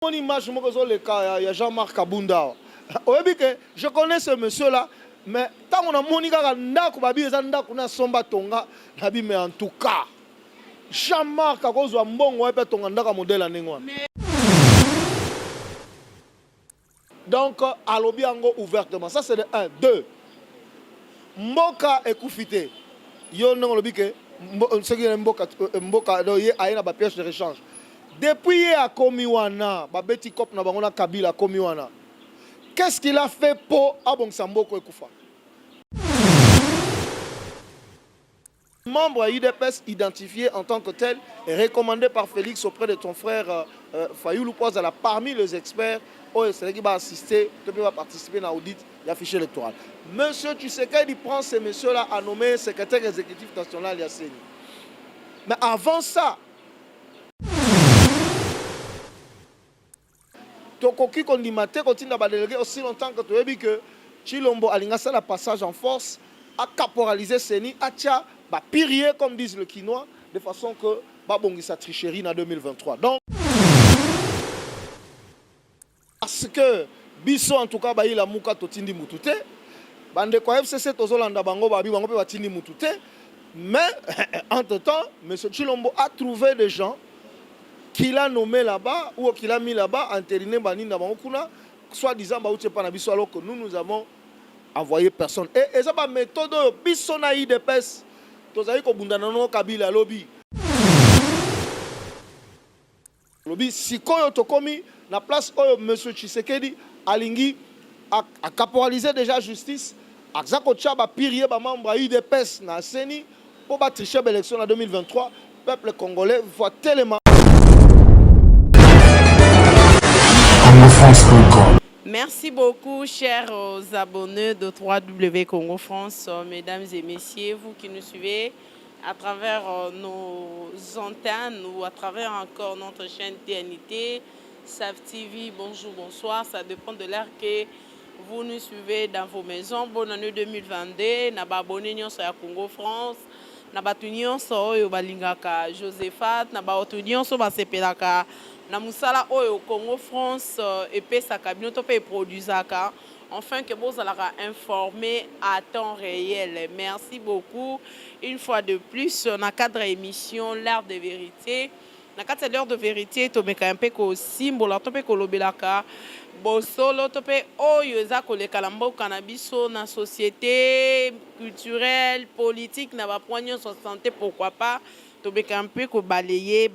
Mon image, il y a Jean-Marc Kabunda. Je connais ce monsieur-là, mais tant qu'on a Monika Ndakubabi, Zandakuna Somba Tonga, mais en tout cas, Jean-Marc a cause de bon ouais, Tonga Ndaka modèle en Nengwa. Donc, à l'obiango ouvertement. Ça, c'est le 1. 2. Mboka est koufité. Yo non lobike, ce qui est Mboka, a une pièce de rechange. Depuis à Komiwana, Babeti Kop na bangona Kabila Komiwana. Qu'est-ce qu'il a fait pour Abong Samboko et Koufa? Membre à UDPS identifié en tant que tel et recommandé par Félix auprès de ton frère Fayoulou Poisala parmi les experts qui va assister, qui va participer à l'audit et à fichier électoral. Monsieur Tshisekedi prend ces messieurs-là à nommer secrétaire exécutif national Yasseni. Mais avant ça, Tokoki Kondimate continue à déléguer aussi longtemps que tu as dit que Chilombo Alingasa la passage en force a caporalisé Seni, a tia, pirier comme disent le Quinois, de façon que Babongi sa tricherie en 2023. Donc, parce que Bisso en tout cas, il a mouka totindi mutute, bande kwa FCC tozolanda bango babi bango pe batindi mutute, mais entre-temps, M. Chilombo a trouvé des gens qu'il a nommé là-bas ou qu'il a mis là-bas, entériné Banina Banokuna, soit-disant, alors que nous avons envoyé personne. Et ça, c'est méthode, Bissonaï de pes, Tozaï Kobundanano Kabila Lobby. Lobby, si Koyo Tokomi, la place où M. Tshisekedi, Alingi, a caporalisé déjà justice, a Zako Tchaba, Pirier, membre IDPS, na Seni, pour tricher l'élection en 2023, peuple congolais voit tellement. Merci beaucoup, chers abonnés de 3W Congo France, mesdames et messieurs, vous qui nous suivez à travers nos antennes ou à travers encore notre chaîne TNT, SAV TV, bonjour, bonsoir, ça dépend de l'heure que vous nous suivez dans vos maisons. Bonne année 2022, n'a pas abonné sur Congo France, n'a pas tenu sur Balingaka Josephat, n'a pas tenu sur Basepelaka. Na musala oyo Congo France et sa cabinet to pe produisaka enfin que vous allez informer à temps réel. Merci beaucoup une fois de plus na cadre émission l'heure de vérité. Na cadre l'heure de vérité to meka un peu ko symbole to pe ko lobelaka bosolo to pe oyo za ko le kalambo cannabis na société culturelle politique na ba poignon sur santé pourquoi pas. Tobeka un peu ko balayer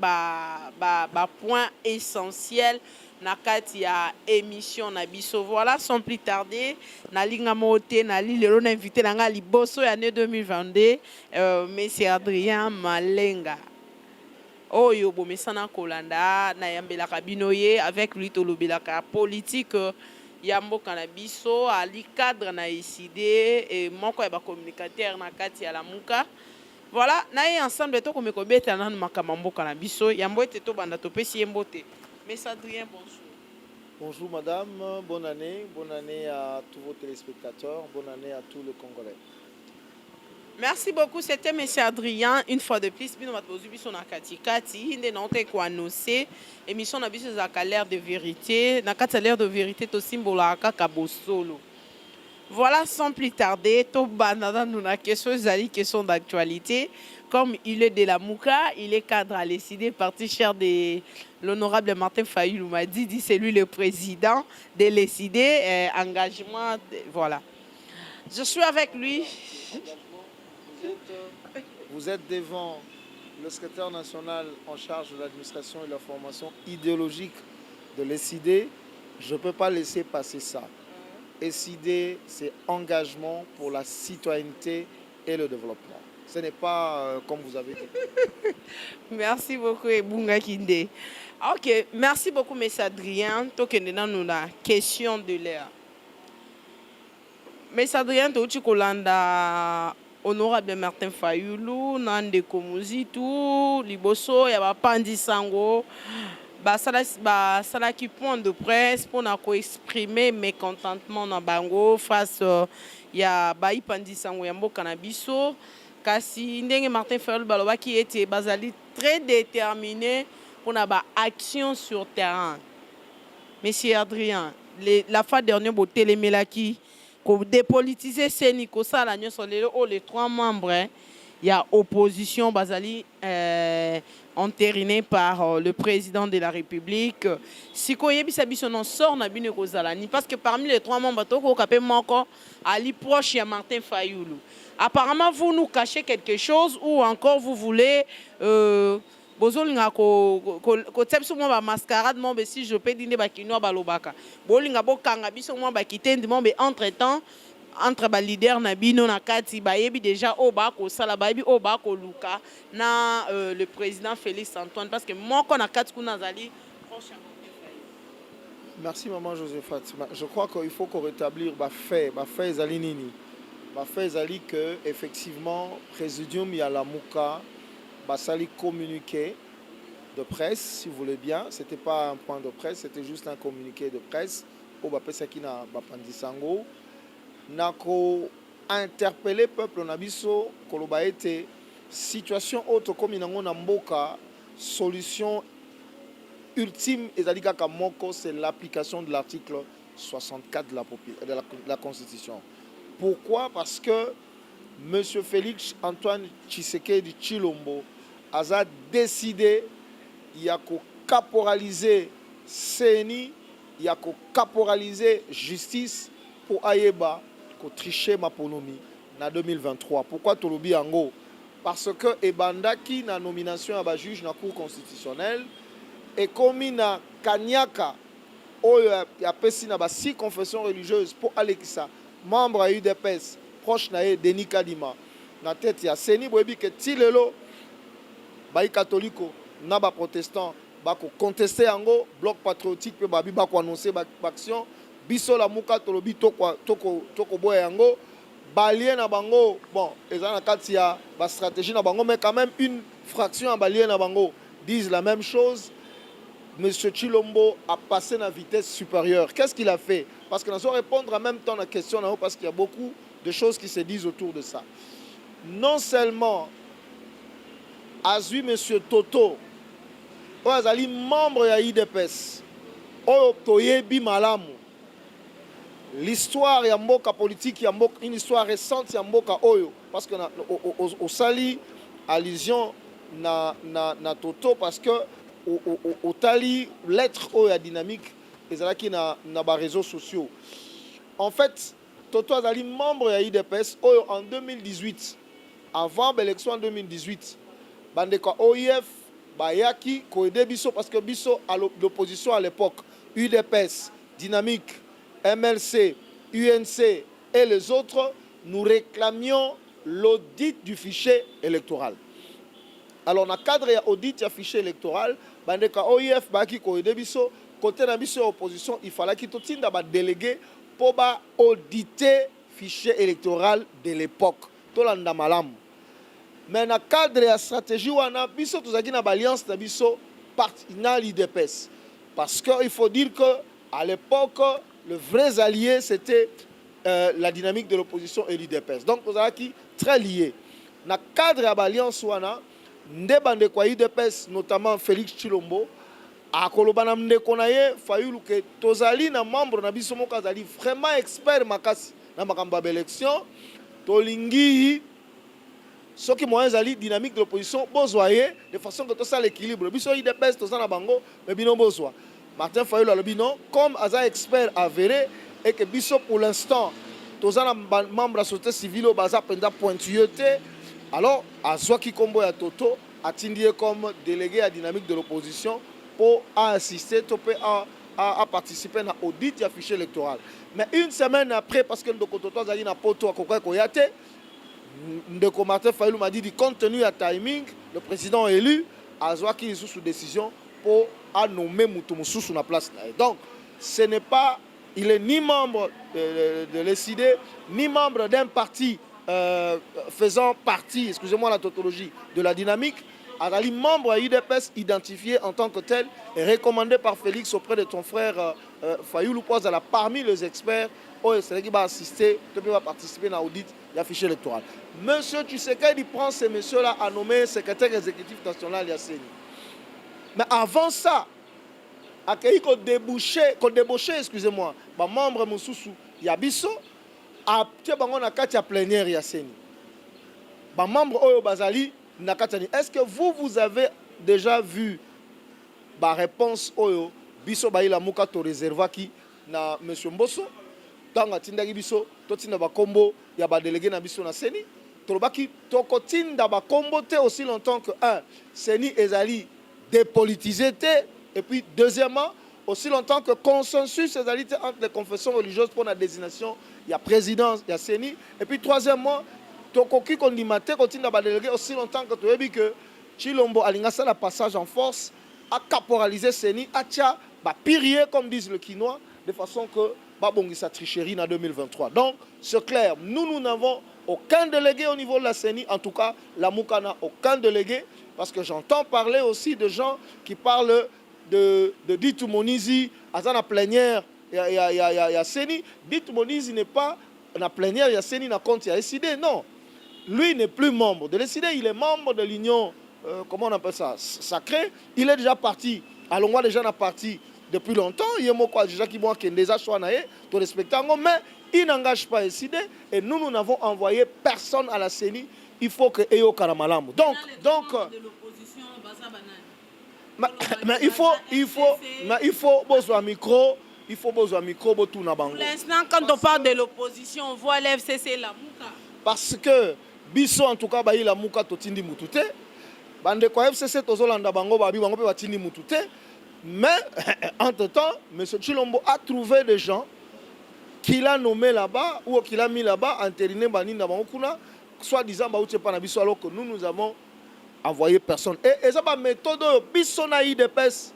point essentiel na kati ya émission na biso. Voilà, sans plus tarder, na linga moté na li lelo na invité na nga liboso ya année 2022 monsieur Adrien Malenga. Oyo bomesana kolanda na yambela kabinoye avec lui tolobelaka politique ya mboka na biso ali cadre na ICD et moko ya ba communicateur na kati ya la muka. Voilà, naïe ensemble to comme kobeta na makamambo kana biso yambo ete to banda to pesi yembote. Mais Adrien, bonjour. Bonjour madame, bonne année à tous vos téléspectateurs, bonne année à tous les Congolais. Merci beaucoup, c'était monsieur Adrien une fois de plus bino batozu biso na katikati inde na onte ko annoncer émission na biso za l'air de vérité, na kati l'air de vérité to simbola kaka bosolo. Voilà, sans plus tarder, tout banana nous na question d'actualité. Comme il est de la Mouka, il est cadre à l'ECD, parti cher de l'honorable Martin Fayoulou m'a dit c'est lui le président de l'ECD, engagement, voilà. Je suis avec lui. Vous êtes devant le secrétaire national en charge de l'administration et de la formation idéologique de l'ECD. Je ne peux pas laisser passer ça. ECD, c'est engagement pour la citoyenneté et le développement. Ce n'est pas comme vous avez dit. Merci beaucoup, Ebunga Kinde. Ok, merci beaucoup, M. Adrien. Nous la question de l'air. M. Adrien, tu kolanda honorable Martin Fayoulou, Nande Komuzitu, Liboso, Yaba Pandi Sango. Ça qui point de presse pour exprimer mécontentement dans bango face ya bayi pandisango yambo cannabis kasi ndenge Martin Fayoulou baloba qui était basali très déterminé pour na ba action sur terrain Monsieur Adrien, la fois dernière, vous télémélaki, vous dépolitisez Sénico, ça, la les 3 membres, hein, il y a opposition, Bazali, entérinée par le président de la République. Si vous avez son sort, parce que parmi les 3 membres, vous Ali proche, il y a Martin Fayoulou. Apparemment, vous nous cachez quelque chose ou encore vous voulez. Bozolinga ko tsepso mo ba mascarade mo be si je peux dîner ba kinwa ba lobaka bolinga bo kanga biso mo ba kitendi mo be entre-temps entre ba leader na bino na kati ba yebi déjà o ba ko sala ba yebi o ba ko luka na le président Félix Antoine parce que moko na kati kuna zali prochainement. Merci maman Josephat. Je crois qu'il faut qu'on rétablir ba fait zali nini. Ba fait zali que effectivement présidium ya la Muka Basali communiqué de presse, si vous voulez bien. Ce n'était pas un point de presse, c'était juste un communiqué de presse. Au Bapesaki na Bapandisango. Nako interpellé peuple Nabiso, Koloba était situation autre comme Inango Namboka, solution ultime et Kamoko, c'est l'application de l'article 64 de la Constitution. Pourquoi? Parce que M. Félix Antoine Tshisekedi Tshilombo a décidé il y a qu'à caporaliser CENI, il y a qu'à caporaliser justice pour Ayeba, qu'à tricher ma ponomie en 2023. Pourquoi Tolobi Ango? Parce que Ebandaki na nomination à la juge na cour constitutionnelle et comme na Kanyaka, il y a pesi na 6 confessions religieuses pour Alekisa, membre à UDPS, proche na Denis Kadima. Na tête il y a CENI, boyebi que Tilelo, les catholiques, les protestants, ils contesté ango bloc patriotique, ils ont annoncé l'action. Biso la muka tolobi toko boy ango. Balien na bango, bon, ils ont la stratégie na bango, mais quand même une fraction à Balien na bango disent la même chose. Monsieur Tshilombo a passé à vitesse supérieure. Qu'est-ce qu'il a fait? Parce que nous allons répondre en même temps à la question, parce qu'il y a beaucoup de choses qui se disent autour de ça. Non seulement Azui Monsieur Toto, Azali membre de l'IDPS, Toyebi Malamu. L'histoire ya mboka politique, ya mboka, une histoire récente ya mboka Oyo, parce que au sali allusion na Toto, parce que au tali lettre Oyo dynamique, ezalaki na ba réseaux sociaux. En fait, Toto Azali membre de l'IDPS Oyo en 2018, avant l'élection en 2018. Bandeko OIF, Bayaki, Koede Biso, parce que Biso à l'opposition à l'époque, UDPS, Dynamique, MLC, UNC et les autres, nous réclamions l'audit du fichier électoral. Alors, dans le cadre de l'audit du fichier électoral, Bandeko OIF, Bayaki, Koede Biso, côté de Biso opposition, il fallait qu'il y ait un délégué pour auditer le fichier électoral de l'époque. Tout le monde. Mais dans le cadre de la stratégie, on a une alliance dans l'IDPS. Parce qu'il faut dire qu'à l'époque, le vrai allié, c'était la dynamique de l'opposition et l'IDPS. Donc, nous avons très liés. Dans le cadre de l'alliance, on a l'IDPS, notamment Félix Tshilombo, à Kolobana Mnekonaye, Fayoulou, que Tozali, na membre na bisomo kazali vraiment expert makasi na makamba élection, Tolingi. Ce qui est la dynamique de l'opposition, de façon que tout ça l'équilibre. Biso IDPS, tout ça na bango, mais bino besoin. Martin Fayoulou a le binon, comme un expert avéré, et que biso pour l'instant, tout ça na membre de la société civile, baza penda pointueuté. Alors, à Zouaki Kombo et à Toto, a tindié comme délégué à la dynamique de l'opposition pour assister, à participer à l'audit du fichier électoral. Mais une semaine après, parce que nous avons dit na poto à Kokoy Koyate, Ndeko Martin Fayoulou m'a dit, compte tenu du timing, le président élu a joué sous décision pour nommer Moutoumou sous la place. Donc, ce n'est pas, il est ni membre de l'ECD, ni membre d'un parti faisant partie, excusez-moi la tautologie, de la dynamique. Azali membre à l'IDPS identifié en tant que tel et recommandé par Félix auprès de ton frère Fayoulou Poisala parmi les experts qui va assister, qui va participer à l'audit de fichier électoral. Monsieur Tshisekedi prend ces messieurs-là à nommer secrétaire exécutif national Yasseni. Mais avant ça, akei ko débaucher, excusez-moi, ba membre mususu ya biso a tie bango na kati ya plénière ya seni. Ba membre oyo bazali na kati ya. Est-ce que vous avez déjà vu ba réponse oyo biso ba ila muka to réservaki na monsieur Mbosso tanga tindaki biso to tinda ba kombo ya ba délégué na biso na seni tolobaki toko tinda ba kombo te aussi longtemps que un seni ezali dépolitisé et puis deuxièmement aussi longtemps que consensus ezali entre les confessions religieuses pour la désignation il y a présidence il y a seni et puis troisièmement tokoki kondima te kotinda ba délégué aussi longtemps que toyebi que Chilombo alinga ça la passage en force à caporaliser Seni, à tia, pirier comme disent le Quinois, de façon que babongi sa tricherie en 2023. Donc, c'est clair, nous n'avons aucun délégué au niveau de la Seni, en tout cas, la Mouka n'a aucun délégué, parce que j'entends parler aussi de gens qui parlent de Ditu Monizi, à la plénière, il y a Seni. Ditu Monizi n'est pas la plénière, il y a Seni, n'a compte, il y a SID, non. Lui n'est plus membre de l'SID, il est membre de l'Union. Comment on appelle ça, sacré, il est déjà parti. Alors, déjà n'a parti depuis longtemps. Il y a déjà qui ont déjà choisi tout le spectacle, mais il n'engage pas SID et nous n'avons envoyé personne à la CENI. Il faut que Eyo Karamalam. Donc, mais il faut besoin micro, il faut besoin micro pour tout na bango. Pour l'instant, quand on parle de l'opposition, on voit l'FCC la Mouka. Parce que biso en tout cas ba la Mouka totindi mutute. Bande kwa FCC tozolanda bango babi bango pe batindi mutute. Mais entre-temps, M. Chilombo a trouvé des gens qu'il a nommés là-bas ou qu'il a mis là-bas, entériné Baninda Banokuna, soit-disant Baouche Panabiso, alors que nous avons envoyé personne. Et ça va méthode Bissonaï de PES.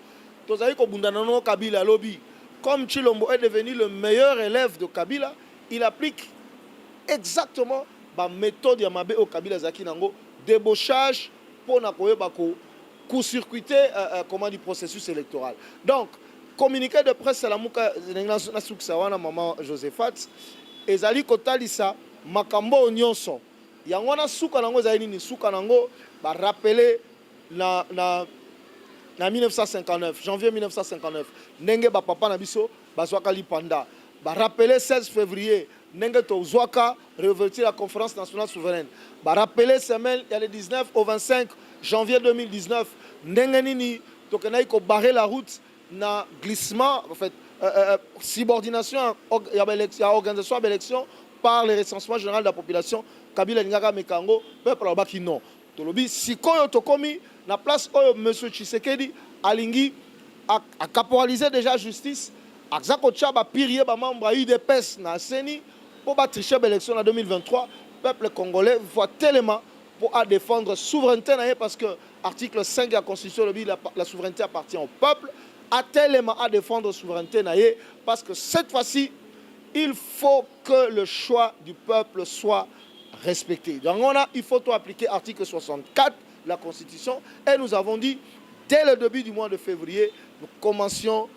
Tozaïko Bundanano Kabila Lobby. Comme Chilombo est devenu le meilleur élève de Kabila, il applique exactement la méthode Yamabe au Kabila Zakinango, débauchage pour court-circuiter comment dit processus électoral. Donc, communiqué de presse à la Mouka Nasuksawana, maman Josephat, et Zali Kotalisa, Makambo Nyonso. Yangwana Soukanango Zaini Soukanango, va rappeler na 1959, janvier 1959, Nenge Papa Nabiso, Bazwaka Lipanda, va rappeler 16 février, Nenge Tozwaka, revêtir la conférence nationale souveraine. Va rappeler semaine, il y a le 19 au 25 janvier 2019, Nengenini, Tokenaï ko barrer la route, na glissement, en fait, subordination à organisation d'élection par le recensement général de la population, Kabila Ngaka Mekango, peuple en baki non. Tolobi, si koyo tokomi, na place oyo M. Tshisekedi, Alingi, a caporalisé déjà justice, a Zako Tchaba pirier ba membre UDPS na Seni, pour tricher l'élection en 2023, peuple congolais voit tellement pour défendre la souveraineté, parce que l'article 5 de la Constitution, la souveraineté appartient au peuple, a tellement à défendre la souveraineté, parce que cette fois-ci, il faut que le choix du peuple soit respecté. Donc il faut tout appliquer l'article 64 de la Constitution, et nous avons dit, dès le début du mois de février, nous commençons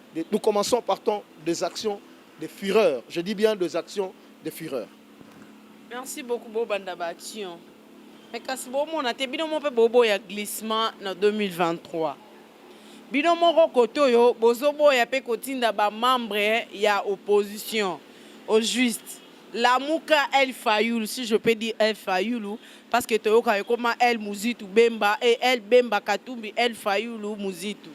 des actions de fureur. Je dis bien des actions de fureur. Merci beaucoup, Bobanda Bation. Mais quand on a bobo ya glissement en 2023. Binomo rokoto yo bozobo ya pe kotinda ba membre ya opposition au juste. La Mouka El Fayoulou, si je peux dire El Fayoulou, parce que toyoka yokoma El Muzitu Bemba et El Bemba Katumbi El Fayoulou Muzitu.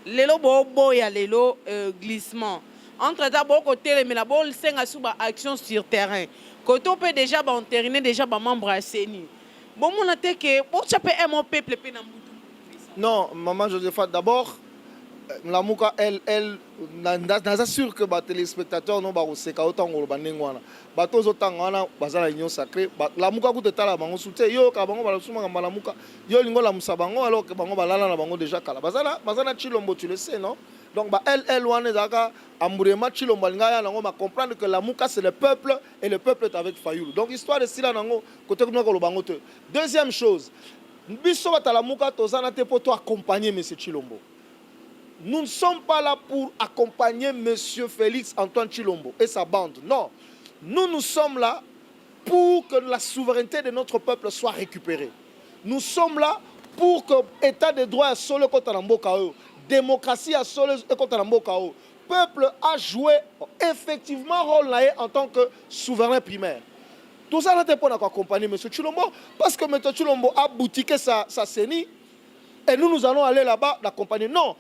Lelo bobo ya lelo glissement. Entre temps bon côté mais la bol senga suba action sur terrain. Côté on peut déjà ba entériner déjà ba membre à CENI. Bon, mon atte que pour chaper mon peuple non, maman Josephat, d'abord, la Mouka, elle n'a sûr que les téléspectateurs n'ont pas reçu autant que les gens. Bateaux autant bazala union sacrée. La Mouka coûte tala bango soutien. Yo kabango bala suma la Mouka. Yo lingo la musabango alors que bango balala na bango déjà kala. Bazala Chilombo tu le sais non? Donc elle wane zaka amburema Chilombo lingaya nango ma comprendre que la Mouka c'est le peuple et le peuple est avec Fayoulou. Donc histoire de sila nango côté ko lo bango te. Deuxième chose, biso batala Mouka tozana te pour toi accompagner monsieur Chilombo. Nous ne sommes pas là pour accompagner M. Félix Antoine Chilombo et sa bande. Non. Nous sommes là pour que la souveraineté de notre peuple soit récupérée. Nous sommes là pour que l'État de droit soit démocratie à solo et contre mboka o peuple a joué effectivement rôle là en tant que souverain primaire. Tout ça n'était pas accompagner M. Tshilombo parce que M. Tshilombo a boutiqué sa CENI et nous allons aller là-bas l'accompagner. Non,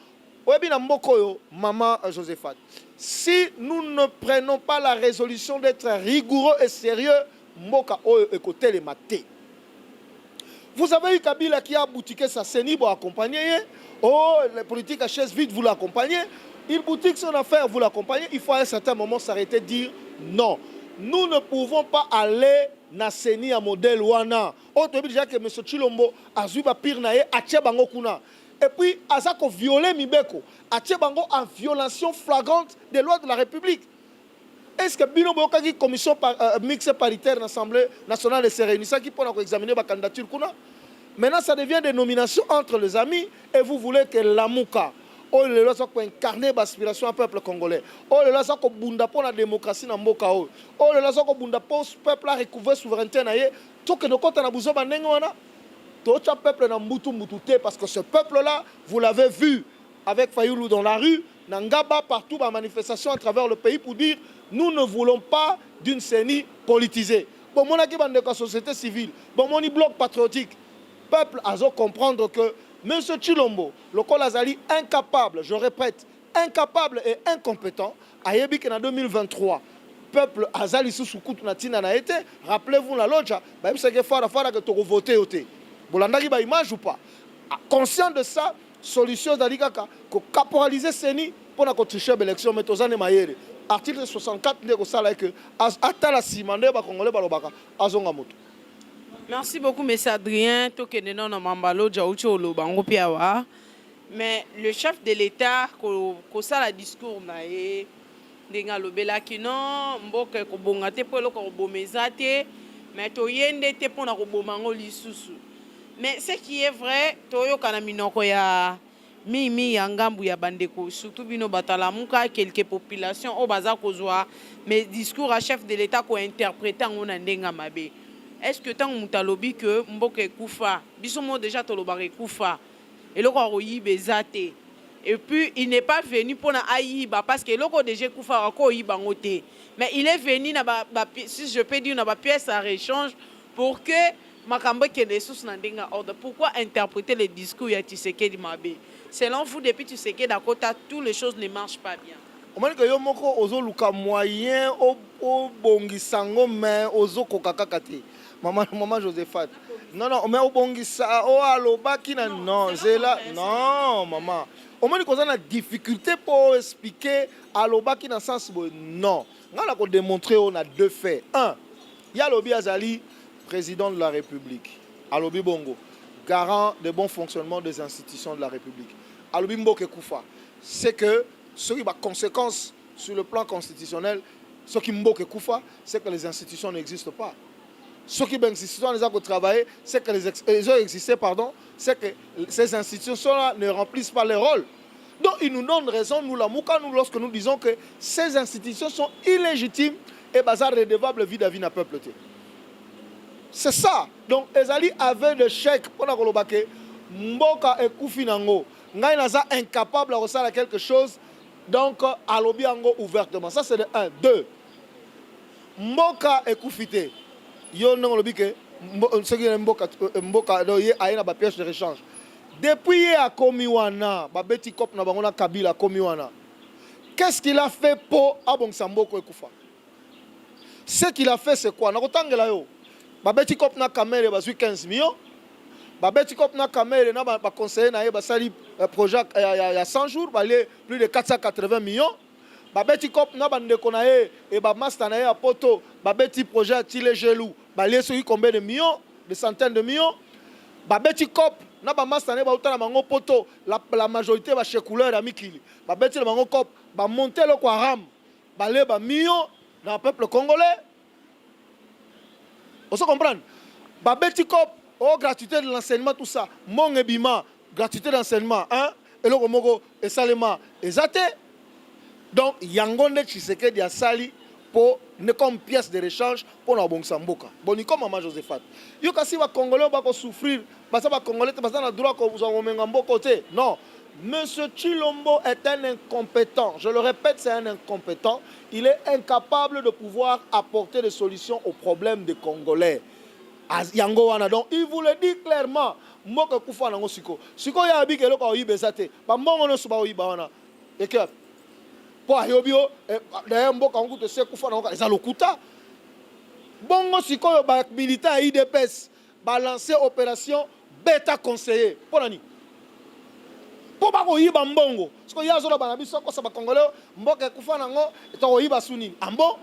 maman Josephat, si nous ne prenons pas la résolution d'être rigoureux et sérieux, mboka o écoutez les matés. Vous avez eu Kabila qui a boutiqué sa CENI pour accompagner. Oh, les politiques à chaise vide, vous l'accompagnez. Il boutique son affaire, vous l'accompagnez. Il faut à un certain moment s'arrêter et dire non. Nous ne pouvons pas aller na CENI à modèle Wana. On te dit déjà que M. Tshilombo a vu pire nae a Tchebango Kuna. Et puis, Azako violé Mibeko. A Tchebango en violation flagrante des lois de la République. Est-ce que Bino Boka commission mixte paritaire de l'Assemblée nationale de se réunissant qui peut examiner la candidature Kuna? Maintenant, ça devient des nominations entre les amis et vous voulez que l'Amouka, oh, le lois pour incarner l'aspiration au peuple congolais, oh, le lois pour bunda pour la démocratie dans Mboka, oh, le lois pour bunda pour le peuple à recouvrir souveraineté naie, tout que nous comptons na buzo banengwana, tout le peuple na mbutu mbutute parce que ce peuple-là, vous l'avez vu avec Fayoulou dans la rue, Nangaba partout dans manifestation à travers le pays pour dire nous ne voulons pas d'une CENI politisée. Bon, mon équipe de la société civile, bon, mon bloc patriotique, peuple a comprendre que M. Tshilombo, le col Azali, incapable, je répète, incapable et incompétent, a yebi que en 2023, peuple Azali sous Soukout Natina n'a été, rappelez-vous la loja, bah il s'est que fara que tu voté au thé. Bolandaki ba image ou pas? Conscient de ça, solution d'alikaka, que caporaliser CENI pour la contribution à l'élection, mais tous les maïres. Article 64 de Kosala que atala simande ba congolais ba lobaka azonga moto. Merci beaucoup, M. Adrien. Mais le chef de l'État, quand ça le discours, mais ce qui est vrai, Mimi Yangambu ya bandeko surtout bino batalamuka quelques populations au bazar kozwa mais discours à chef de l'État ko interpréter en ndenga mabe. Est-ce que tant mutalobi que mboke kufa bisomo déjà tolobare kufa et loko royibe zate et puis il n'est pas venu pour na ayiba parce que loko déjà kufa ko yiba ngote mais il est venu na si je peux dire na ba pièce à réchange pour que makambo ke des sources na ndenga ordre. Pourquoi interpréter les discours ya Tshisekedi mabe? Selon vous, depuis tu sais que Dakota, toutes les choses ne marchent pas bien. On dit que yo moko ozo luka moyen o bongisango mais ozo kokakakati. Maman Josephat. Non non, mais o bongisa o alobaki na non, c'est là non maman. On dit qu'on a une difficulté pour expliquer alobaki dans sens non. On a démontré on a deux faits. Un, il y a Lobi Azali, président de la République. Alobi Bongo. Garant de bon fonctionnement des institutions de la République. Alobi Mboke Koufa, c'est que ce qui a conséquence sur le plan constitutionnel, ce qui Mboke Koufa, c'est que les institutions n'existent pas. Ce qui les institutions ont travaillé, c'est que les ont existé, pardon, c'est que ces institutions-là ne remplissent pas leur rôle. Donc ils nous donnent raison, nous la Mouka, nous, lorsque nous disons que ces institutions sont illégitimes et bazar redevable vis-à-vis d'un peuple. C'est ça. Donc, Ezali avait le chèque pour la Kolobake. Mboka et Koufinango. Ngaï naza incapable de ressentir quelque chose. Donc, alobi ango ouvertement. Ça, c'est le 1. 2. Mboka et Koufité. Yo non lobi que Mboka do ye aïna ba pièce de rechange. Depuis à Komiwana, ba beti kop na bangona Kabila Komiwana. Qu'est-ce qu'il a fait pour Abong Samboko et Koufa? Ce qu'il a fait, c'est quoi? Na kotangela yo. Babeti kop na kamere bazui 15 millions. Babeti kop na kamere na ba conseiller na ye basali projet il y a 100 jours balé plus de 480 millions. Babeti kop na bandeko na ye et ba master na ye a poto babeti projet Tile Gelou balé sur combien de millions, des centaines de millions. Babeti kop na ba master na ye ba utana mango poto la majorité ba chez couleur ya mikili. Babeti le mango kop ba monter le kwaram balé ba millions dans le peuple congolais. On se comprend. Babeti Kop, oh, gratuité de l'enseignement, tout ça. Mon ebima, gratuité d'enseignement, hein? Et le Romogo, et Salema, et Zate. Donc, Yangonde Tshisekedi a sali pour ne comme pièce de rechange pour la Bongsamboka. Bon, ni comme Maman Josephat. Yo kasi va Congolais va souffrir, parce que va Congolais parce que na droit que vous en mengambo côté. Non. Monsieur Chilombo est un incompétent. Je le répète, c'est un incompétent. Il est incapable de pouvoir apporter des solutions aux problèmes des Congolais. Yango wana, donc il vous le dit clairement. Mboka kufa nango siko. Siko ya abi kelo ka oyibe sate. Ba mbongo no suba oyiba wana. Eke. Po ayobio d'ailleurs mboka ngu te se kufa nango eza lokuta. Bongo siko yo ba militaire IDPS ba lancer opération bêta conseiller. Pour nani? Po ba ko yiba mbongo. Siko ya zo na bana biso ko sa ba congolais mboka kufa nango to oyiba sunini. Ambo.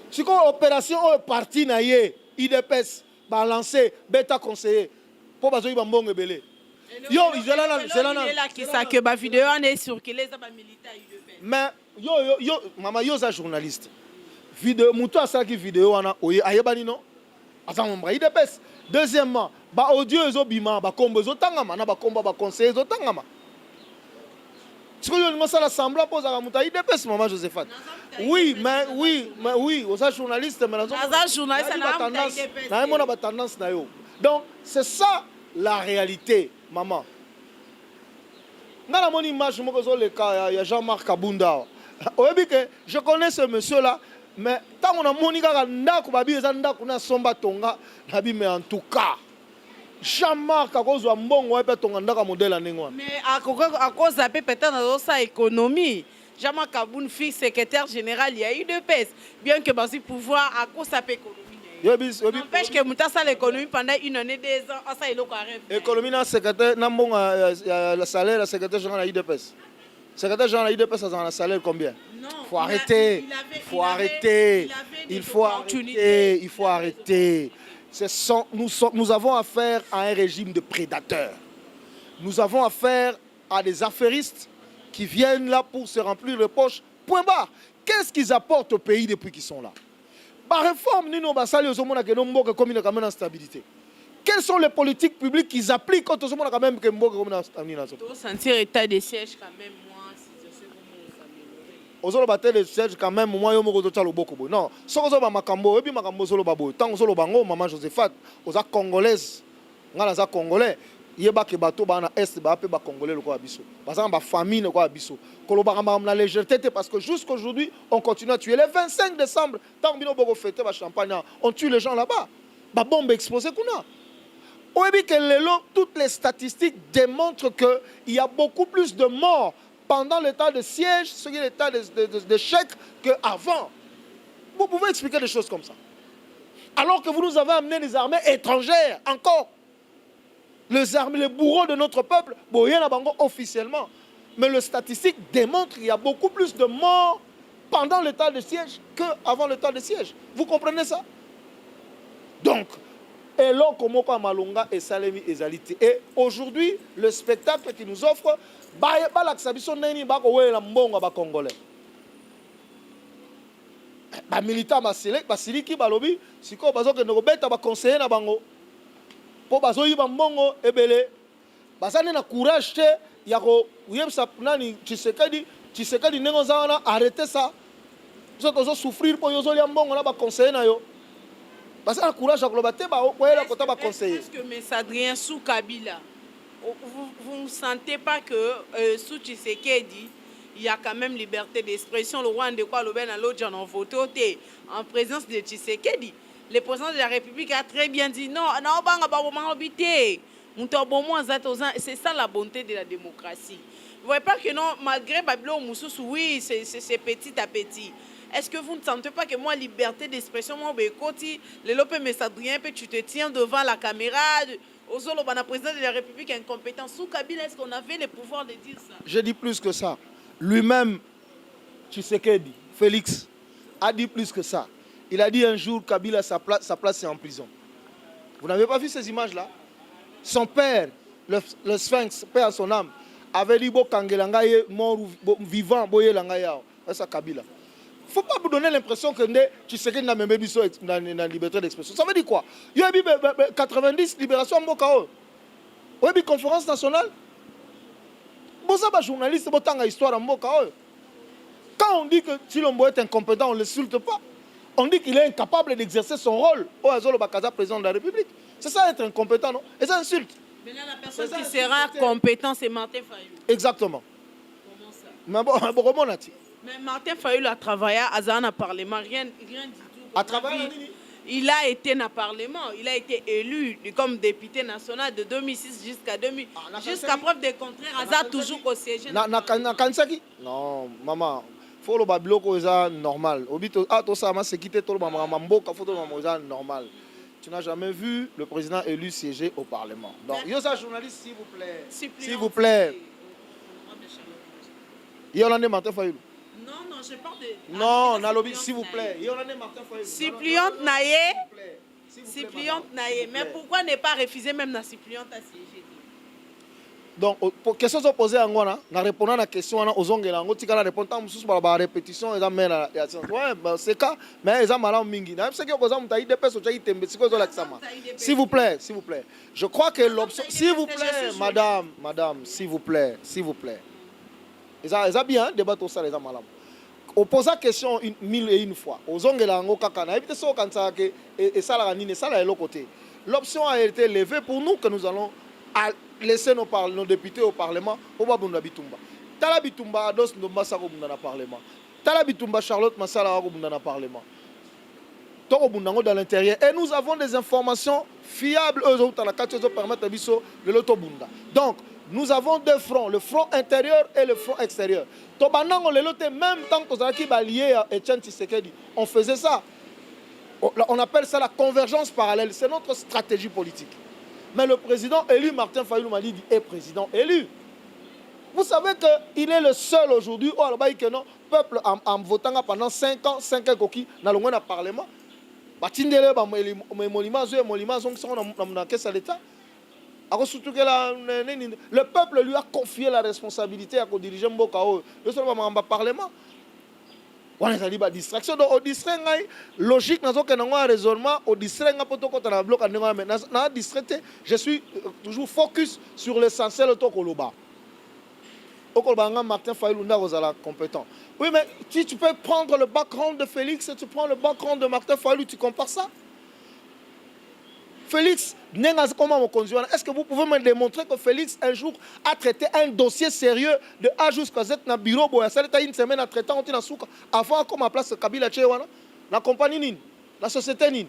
Siko opération o parti na ye IDPS ba lancer bêta conseiller. Pour bazo yiba mbongo ebele. Yo zelana qui ça que ba vidéo on est sur que les ba militaires IDPS. Mais yo mama yo za journaliste. Vidéo muto asaki vidéo wana oye ayebani non? Attends mon IDPS. Deuxièmement, ba audio ezobima ba kombo ezotangama na ba kombo ba conseiller ezotangama. Siko yo ngo sala semblant poza ka muta IDPS maman Joséphine. Oui, aux journalistes mais na tendance na yo. Donc c'est ça la réalité maman. Dans mon image moi que le cas il y a Jean-Marc Kabunda. Je connais ce monsieur là. Mais tant qu'on a monika ndako babi eza ndako na somba tonga nabi mais en tout cas Jean-Marc akozwa mbongo epe tonga ndaka modèle ndengwa mais akoza pe peut-être dans sa économie Jean-Marc Kaboun fils secrétaire général il y a eu de pèse bien que basi pouvoir akoza pe économie n'empêche que mutasa l'économie pendant une année 2 ans ça il rêve économie na secrétaire na mbongo le salaire la secrétaire général IDPS secrétaire général IDPS ça a un salaire combien? Il faut arrêter. Il faut arrêter. Nous avons affaire à un régime de prédateurs. Nous avons affaire à des affairistes qui viennent là pour se remplir les poches. Point barre. Qu'est-ce qu'ils apportent au pays depuis qu'ils sont là? Par réforme, nous avons une stabilité. Quelles sont les politiques publiques qu'ils appliquent quand on a quand même une stabilité? Sentir état de siège quand même. Ozolo batte le siège quand même moi yo moko to talo boko bo non soko zo ba makambo ebi makambo zolo babo tant zolo bango maman Joséphine oza congolaise ngala za congolais yeba ke bato ba na est ba pe ba congolais loko biso baza ba famille loko biso koloba ngam na légèreté parce que jusqu'aujourd'hui on continue à tuer le 25 décembre tant bino boko fêter ba champagne on tue les gens là-bas ba bombe explosée kuna oyebi que lelo toutes les statistiques démontrent que il y a beaucoup plus de morts pendant l'état de siège, ce qui est l'état d'échec qu'avant. Vous pouvez expliquer des choses comme ça. Alors que vous nous avez amené des armées étrangères, encore. Les bourreaux de notre peuple, officiellement. Mais les statistiques démontrent qu'il y a beaucoup plus de morts pendant l'état de siège qu'avant l'état de siège. Vous comprenez ça? Donc, et aujourd'hui, le spectacle qui nous offre, militant basiliki balobi siko bazo ke ndobeta ba conseiller na bango po bazo yiba mbongo ebele bazane na courage te ya ko yebsa nani Tshisekedi nengo zana arrêter ça zo tozo souffrir po yozo lia mbongo na ba conseiller na yo bazana courage ya ko te ba ko yela ko ta ba conseiller. Est-ce que mais Adrien sous Kabila vous ne sentez pas que sous Tshisekedi, il y a quand même liberté d'expression? Le roi de quoi le ben à l'autre en voté en présence de Tshisekedi. Le président de la République a très bien dit non, c'est ça la bonté de la démocratie. Vous voyez pas que non, malgré Babylon Moussous, oui, c'est petit à petit. Est-ce que vous ne sentez pas que moi, liberté d'expression, moi, le Lopé Messadrien, tu te tiens devant la caméra? Ozolo, le président de la République incompétent. Sous Kabila, est-ce qu'on avait le pouvoir de dire ça? Je dis plus que ça. Lui-même, Tshisekedi, Félix, a dit plus que ça. Il a dit un jour Kabila, sa place est en prison. Vous n'avez pas vu ces images-là? Son père, le Sphinx, père à son âme, avait dit Bo Kangelangaye, mort vivant, Boye Langaya. C'est Kabila. Il ne faut pas vous donner l'impression que Tshisekedi n'a même pas la liberté d'expression. Ça veut dire quoi? Il y a eu 90 libérations en Mokao. Il y a eu conférence nationale. Vous savez, journaliste, vous avez une histoire en Mokao. Quand on dit que Chilombo est incompétent, on ne l'insulte pas. On dit qu'il est incapable d'exercer son rôle au Azolo Bakaza, président de la République. C'est ça être incompétent, non? Et ça insulte. Maintenant, la personne C'est qui ça, sera c'est- compétente, c'est Martin Fayulu. Exactement. Comment ça? Mais bon, comment on a dit? Mais Martin Fayulu a travaillé à Zana Parlement, rien du tout. À travers Il a été dans le Parlement, il a été élu comme député national de 2006 jusqu'à 2000. Jusqu'à preuve du contraire, Aza toujours au siège. na kanisaki non maman faut le babiloko eza normal obito ah to sama sécurité to ba mboka faut to ba normal. Tu n'as jamais vu le président élu siéger au Parlement. Donc yo ça journaliste s'il vous plaît. S'il vous plaît. Yolande Martin Fayulu. Non, je parle de... Non, Nalobi, s'il vous plaît. Yolande Martin Fayulu. Suppliante Naye. Suppliante Naye. Mais pourquoi ne pas refuser même la suppliante à siéger? Donc, pour question posée à moi, na répondant à la question, aux ongles, on tika na répondre tant musus par la répétition, ils amènent la ouais, c'est cas, mais ils amènent mingi. Na c'est que aux hommes taille des personnes qui tembe, c'est quoi ça l'examen? S'il vous plaît, s'il vous plaît. Je crois que l'option, s'il vous plaît, madame, s'il vous plaît. Ils ont bien débattu ça les amalam. Opposer la question mille et une fois. Aux ongles là, on kakana. Évitez ça quand ça que et ça la nine, ça là est l'autre côté. L'option a été levée pour nous que nous allons laisser nos députés au Parlement. Oba bunda bitumba. Tala bitumba Ados Ndomba sako bunda na Parlement. Tala bitumba Charlotte Massala sako bunda na Parlement. Toko bunda dans l'intérieur. Et nous avons des informations fiables. Eux autres la carte permettent biso de l'auto bunda. Donc nous avons deux fronts, le front intérieur et le front extérieur. Tobanango le lote même temps que Kozaki lié à Etienne Tshisekedi, on faisait ça. On appelle ça la convergence parallèle. C'est notre stratégie politique. Mais le président élu, Martin Fayulu Malidi, est président élu. Vous savez qu'il est le seul aujourd'hui où le peuple en votant pendant 5 ans, 5 ans dans le Parlement. Le peuple lui a confié la responsabilité à diriger le Parlement. On a dit distraction. Donc, au distrait, logique, dans un raisonnement, au distrait, je suis toujours focus sur l'essentiel de Tokoloba. Martin Fayulu est compétent. Oui, mais si tu peux prendre le background de Félix et tu prends le background de Martin Fayulu, tu compares ça? Félix, est-ce que vous pouvez me démontrer que Félix, un jour, a traité un dossier sérieux de A jusqu'à Z dans le bureau? Ça a été une semaine à traiter avant qu'on m'a place Kabila Tchewana, la compagnie Nin, la société Nin.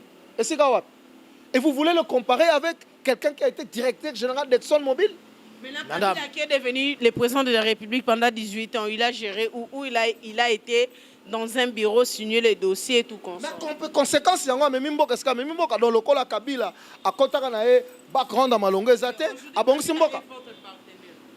Et vous voulez le comparer avec quelqu'un qui a été directeur général d'ExxonMobil? Mais la Kabila qui est devenu le président de la République pendant 18 ans, il a géré où il a été dans un bureau, signer les dossiers et tout comme ça. Mais conséquence, mais Mimboka, dans le cas Kabila, à côté de background à Malonga, à Bongsimboka.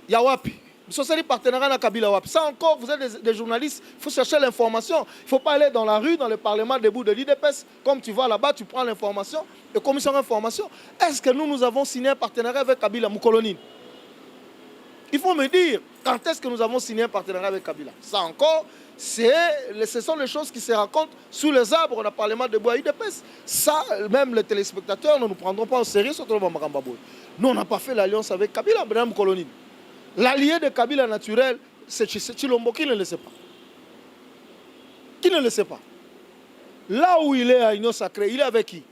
Yawapi. Société partenariat avec Kabila Wapi. Ça encore, vous êtes des journalistes, il faut chercher l'information. Il ne faut pas aller dans la rue, dans le Parlement, debout de l'IDPS. Comme tu vas là-bas, tu prends l'information, et commission d'information. Est-ce que nous avons signé un partenariat avec Kabila Moukolonine? Il faut me dire, quand est-ce que nous avons signé un partenariat avec Kabila? Ça encore, ce sont les choses qui se racontent sous les arbres dans le Parlement de Boaï de Pes. Ça, même les téléspectateurs ne nous prendront pas au sérieux sur le Makambaboy. Nous, on n'a pas fait l'alliance avec Kabila, Madame Colonie. L'allié de Kabila naturel, c'est Chilombo. Qui ne le sait pas? Qui ne le sait pas? Là où il est à Union Sacrée, il est avec qui?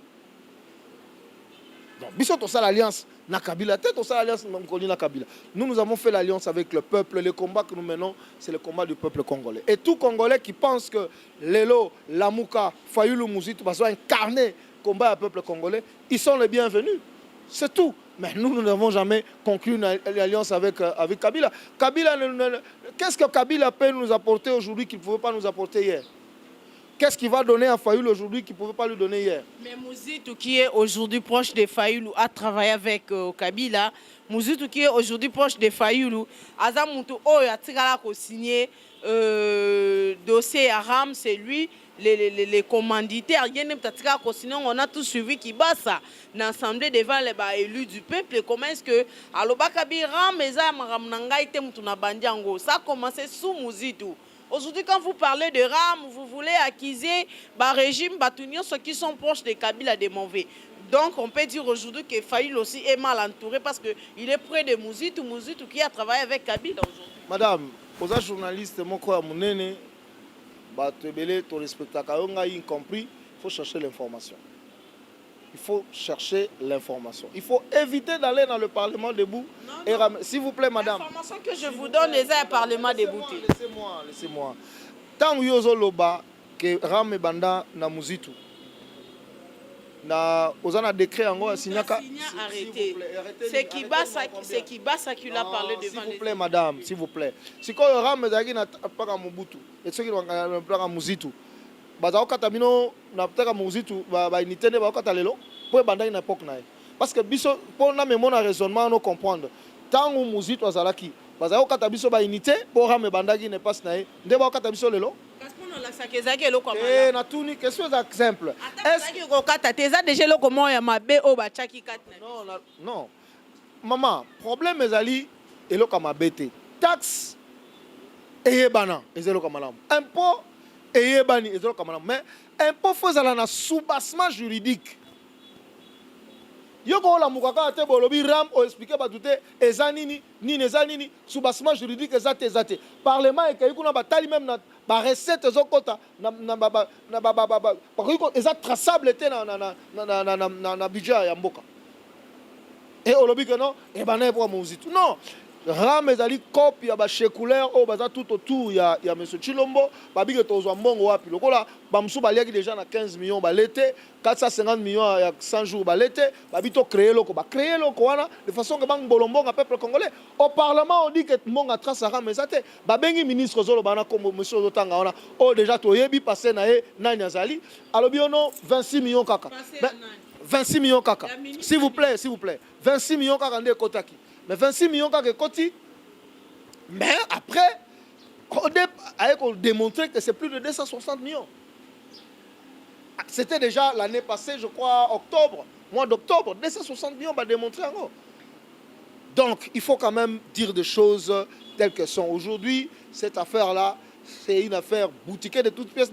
Donc, Bissot, on a l'alliance. Na Kabila, tête, on a l'alliance na Kabila. Nous avons fait l'alliance avec le peuple. Le combat que nous menons, c'est le combat du peuple congolais. Et tout Congolais qui pense que Lelo, Lamouka, Fayulu Mouzitou va incarner le combat du peuple congolais, ils sont les bienvenus. C'est tout. Mais nous n'avons jamais conclu une alliance avec Kabila. Qu'est-ce que Kabila peut nous apporter aujourd'hui qu'il ne pouvait pas nous apporter hier? Qu'est-ce qu'il va donner à Fayulu aujourd'hui qu'il ne pouvait pas lui donner hier? Mais Mouzitou, qui est aujourd'hui proche de Fayulu, a travaillé avec Kabila. Mouzitou, qui est aujourd'hui proche de Fayulu, Azamoutou, a signé dossier à Ram, c'est lui, les commanditaires. On a tout suivi qui bat ça. L'Assemblée devant les élus du peuple. Comment est-ce que Aloba Kabira, ça a commencé sous Mouzitou. Aujourd'hui, quand vous parlez de RAM, vous voulez accuser le régime Batunio, ceux qui sont proches de Kabila de mauvais. Donc, on peut dire aujourd'hui que Fayulu aussi est mal entouré parce qu'il est près de Mouzitou qui a travaillé avec Kabila aujourd'hui. Madame, aux journalistes, mon quoi, mon aîné, ton respectateur, y compris, il faut chercher l'information. il faut chercher l'information. Il faut éviter d'aller dans le Parlement debout. S'il vous plaît, madame. L'information que je vous donne, c'est un Parlement debout. Laissez-moi. Tant que yozo loba que rame banda na muzitu. Na ozana décret ango signaka. Arrêtez. C'est Kibasa qui l'a parlé devant. S'il vous plaît, madame, s'il vous plaît. Si quand rame zaki na paka mubutu et ceux qui vont na muzitu. Baza okata bino na paka muzitu ba unité ne ba okata lelo pour banda na époque na. Parce que biso pour na mémoire na raisonnement no comprendre. Tant que muzitu azalaki baza okata biso ba unité pour rame banda qui ne passe na nde ba okata biso lelo. Na tout ni question d'exemple. Non. Maman, problème ezali eloka mabete. Taxe eyebana ezeloka malamu. Impôt eyebani ezeloka malamu. Mais impôt faut ezala na soubassement juridique. Yoko la mukaka te bolobi ram o expliquer batute ezanini ni ezanini soubassement juridique ezate. Parlement ekei kuna batali même na ba recette ezokota na ba eza traçable te na budget ya mboka. Et olobi que non e bana pour muzitu. Non. Ram ezali copie ya ba chécoulaire o baza tout autour ya monsieur Chilombo babi que tozwa mbongo wapi lokola bamsu baliaki déjà na 15 millions ba l'été 450 millions ya 100 jours ba l'été babi to créer loko wana de façon que bang bolombo peuple congolais au parlement on dit que mbongo trace ram ezate ba bengi ministre zolo bana comme monsieur Zotanga wana o déjà to yebi passer na e nani azali alobi ono 26 millions kaka 26 millions kaka s'il vous plaît 26 millions kaka ndé kotaki. Mais 26 millions quand côté. Mais après, on a démontré que c'est plus de 260 millions. C'était déjà l'année passée, je crois, mois d'octobre, 260 millions, on va démontrer en gros. Donc, il faut quand même dire des choses telles qu'elles sont. Aujourd'hui, cette affaire-là, c'est une affaire boutiquée de toutes pièces,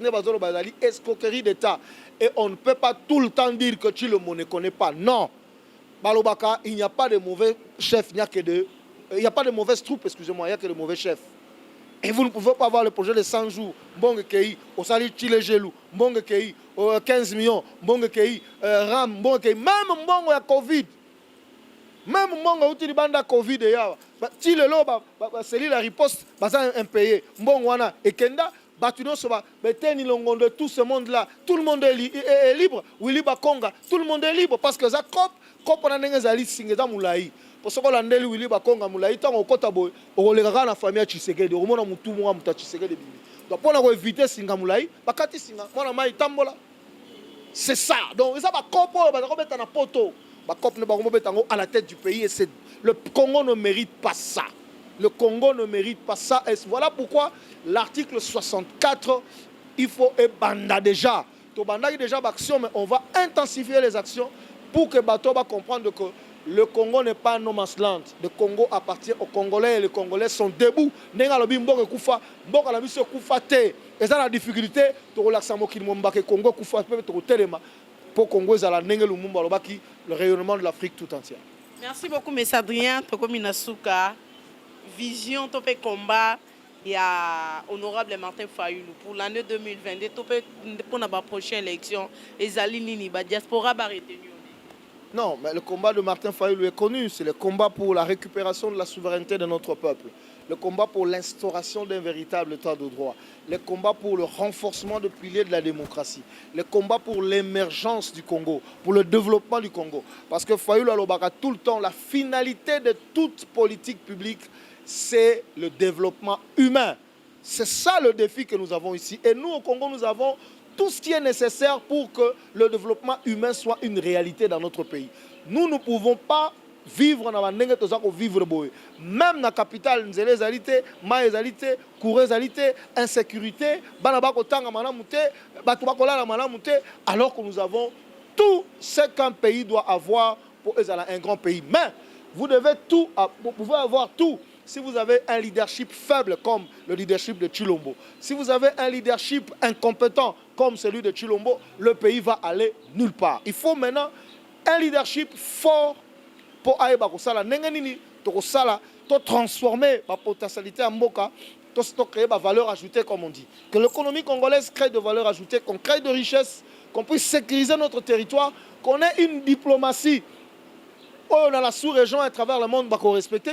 escroquerie d'État. Et on ne peut pas tout le temps dire que Chilombo ne connaît pas. Non. Balobaka, il n'y a pas de mauvais chef, il n'y a pas de mauvaise troupe, excusez-moi, il n'y a que de mauvais chefs. Et vous ne pouvez pas avoir le projet de 100 jours, Mbonge Kei, au Sali Chile Gelou, Mbonge Kei, 15 millions, Mbonge Kei, Ram, Mbonge Kei, même Mbonge à Covid. Même Mbonge où tu banda Covid, Chile Lo, c'est la riposte, un payé, Mbonge Wana, et Kenda, de tout ce monde-là, tout le monde est libre, Willy Bakonga, tout le monde est libre, parce que ça Quand on a des alliés, c'est dans Moulaï. Pour ce qu'on a des Willy Bakonga Moulaï, tant au Kotabo, on les regarde la famille Tshisekedi, au moment où tout le monde a Tshisekedi. Donc pour éviter Singa Moulaï, Bakati Singa, moi la Tambola. C'est ça. Donc ça va copo, va remettre en poto. Va cop ne va remettre à la tête du pays et c'est le Congo ne mérite pas ça. Le Congo ne mérite pas ça. Et voilà pourquoi l'article 64, il faut banda déjà. To banda déjà d'action, mais on va intensifier les actions. Pour que Bato va comprendre que le Congo n'est pas un no man's land. Le Congo appartient aux Congolais et les Congolais sont debout. Nenga lobi mboka kufa, mboka la biso kufa te. Et ça la difficulté, to relaxa mo kinmomba ke Congo kufa pe to telema. Pour Congo za la nenga lumumba lobaki le rayonnement de l'Afrique tout entière. Merci beaucoup M. Adrien Toko Minasuka. Vision topé combat il y a honorable Martin Fayulu pour l'année 2022 topé pour la prochaine élection les alinini ba diaspora ba retenu. Non, mais le combat de Martin Fayulu est connu. C'est le combat pour la récupération de la souveraineté de notre peuple. Le combat pour l'instauration d'un véritable état de droit. Le combat pour le renforcement des piliers de la démocratie. Le combat pour l'émergence du Congo, pour le développement du Congo. Parce que Fayulu Alobaka, tout le temps, la finalité de toute politique publique, c'est le développement humain. C'est ça le défi que nous avons ici. Et nous, au Congo, nous avons tout ce qui est nécessaire pour que le développement humain soit une réalité dans notre pays. Nous ne pouvons pas vivre dans la vivre même dans la capitale, insécurité, alors que nous avons tout ce qu'un pays doit avoir pour être un grand pays. Mais vous pouvez avoir tout. Si vous avez un leadership faible comme le leadership de Chilombo, si vous avez un leadership incompétent comme celui de Chilombo, le pays va aller nulle part. Il faut maintenant un leadership fort pour aller transformer la potentialité en Mboka créer de valeur ajoutée, comme on dit. Que l'économie congolaise crée de valeur ajoutée, qu'on crée de richesses, qu'on puisse sécuriser notre territoire, qu'on ait une diplomatie. On a la sous-région à travers le monde, qu'on respecte.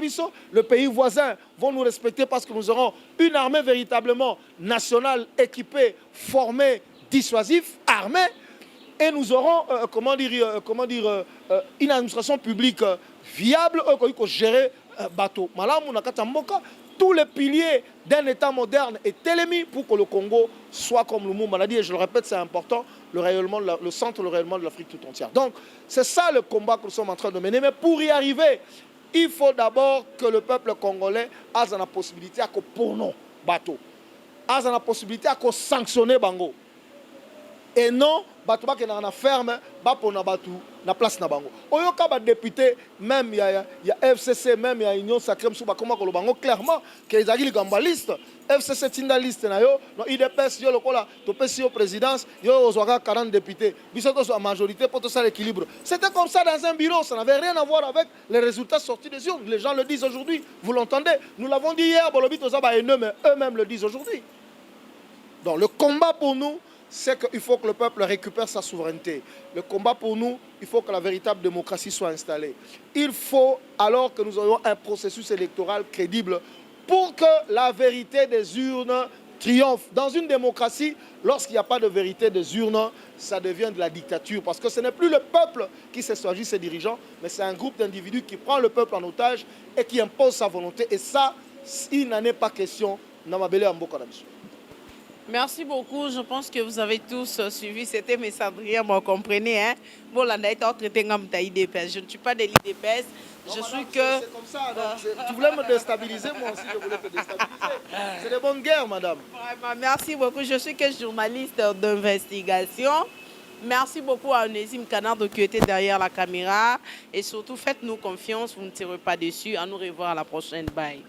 Le pays voisin vont nous respecter parce que nous aurons une armée véritablement nationale, équipée, formée, dissuasive, armée. Et nous aurons, une administration publique viable, qui gérer bateau. Tous les piliers d'un État moderne est élémé pour que le Congo soit comme le monde maladie. Et je le répète, c'est important, le centre, le rayonnement de l'Afrique tout entière. Donc, c'est ça le combat que nous sommes en train de mener. Mais pour y arriver, il faut d'abord que le peuple congolais ait la possibilité de pour nos bateaux, ait la possibilité de sanctionner Bango. Et non, bateau qui est dans la ferme, pour na bateau, na place na bango. Oyoka ba député, même il y a FCC, même il y a Union Sacrée, comment que le bango clairement que les agis gamba liste, FCC tinda liste na yo, no IDPS yo lokola, to pesi yo présidence, yo ozwaka 40 députés, bisoto soit majorité pour tout ça l'équilibre. C'était comme ça dans un bureau, ça n'avait rien à voir avec les résultats sortis des urnes. Les gens le disent aujourd'hui, vous l'entendez. Nous l'avons dit hier, Bolobi Tozaba et eux-mêmes le disent aujourd'hui. Donc le combat pour nous, c'est qu'il faut que le peuple récupère sa souveraineté. Le combat pour nous, il faut que la véritable démocratie soit installée. Il faut alors que nous ayons un processus électoral crédible pour que la vérité des urnes triomphe. Dans une démocratie, lorsqu'il n'y a pas de vérité des urnes, ça devient de la dictature. Parce que ce n'est plus le peuple qui se choisit ses dirigeants, mais c'est un groupe d'individus qui prend le peuple en otage et qui impose sa volonté. Et ça, il n'en est pas question. Merci beaucoup. Je pense que vous avez tous suivi. C'était mes Cendrillon, vous comprenez. Hein? Bon, là, je ne suis pas de l'IDPS. Je suis que... C'est comme ça. Tu voulais me déstabiliser, moi aussi, je voulais te déstabiliser. C'est des bonnes guerres, madame. Vraiment, merci beaucoup. Je suis que journaliste d'investigation. Merci beaucoup à Onésime Canardo qui était derrière la caméra. Et surtout, faites-nous confiance. Vous ne tirez pas dessus. À nous revoir à la prochaine. Bye.